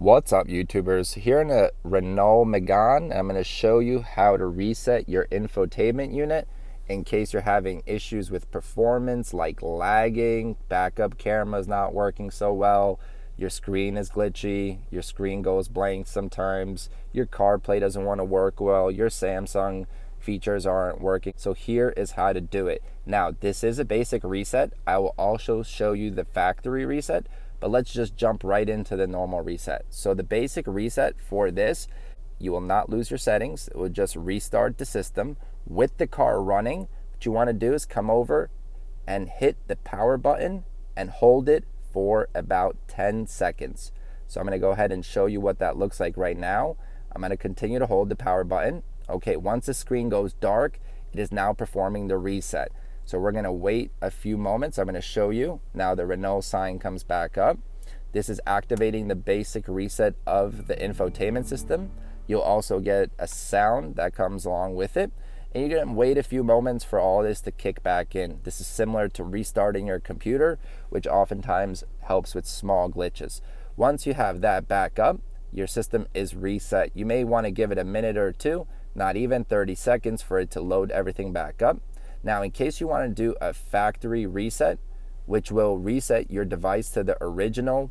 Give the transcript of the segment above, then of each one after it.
What's up, YouTubers? Here in a Renault Megane, I'm going to show you how to reset your infotainment unit in case you're having issues with performance like lagging, backup camera's not working so well, your screen is glitchy, your screen goes blank sometimes, your CarPlay doesn't want to work well, your Samsung features aren't working. So here is how to do it. Now, this is a basic reset. I will also show you the factory reset, but let's just jump right into the normal reset. So the basic reset for this, you will not lose your settings. It will just restart the system with the car running. What you want to do is come over and hit the power button and hold it for about 10 seconds. So I'm going to go ahead and show you what that looks like right now. I'm going to continue to hold the power button. Okay, once the screen goes dark, it is now performing the reset. So we're going to wait a few moments. I'm going to show you. Now the Renault sign comes back up. This is activating the basic reset of the infotainment system. You'll also get a sound that comes along with it. And you're going to wait a few moments for all this to kick back in. This is similar to restarting your computer, which oftentimes helps with small glitches. Once you have that back up, your system is reset. You may want to give it a minute or two, not even 30 seconds for it to load everything back up. Now, in case you want to do a factory reset, which will reset your device to the original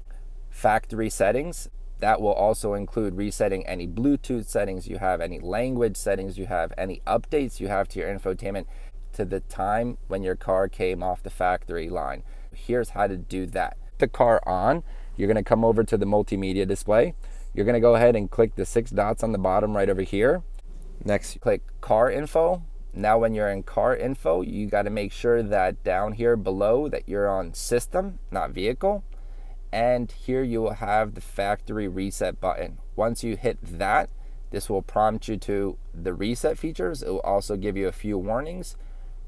factory settings, that will also include resetting any Bluetooth settings you have, any language settings you have, any updates you have to your infotainment to the time when your car came off the factory line. Here's how to do that. The car on, you're going to come over to the multimedia display. You're going to go ahead and click the 6 dots on the bottom right over here. Next, click car info. Now when you're in car info, you got to make sure that down here below that you're on system, not vehicle. And here you will have the factory reset button. Once you hit that, this will prompt you to the reset features. It will also give you a few warnings.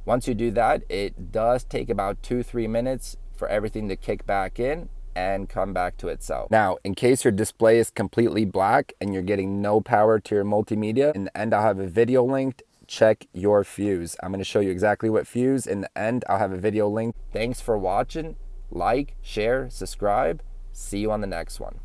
Once you do that, it does take about 2-3 minutes for everything to kick back in and come back to itself. Now, in case your display is completely black and you're getting no power to your multimedia, in the end I'll have a video linked. Check your fuse. I'm going to show you exactly what fuse. In the end, I'll have a video link. Thanks for watching. Like, share, subscribe. See you on the next one.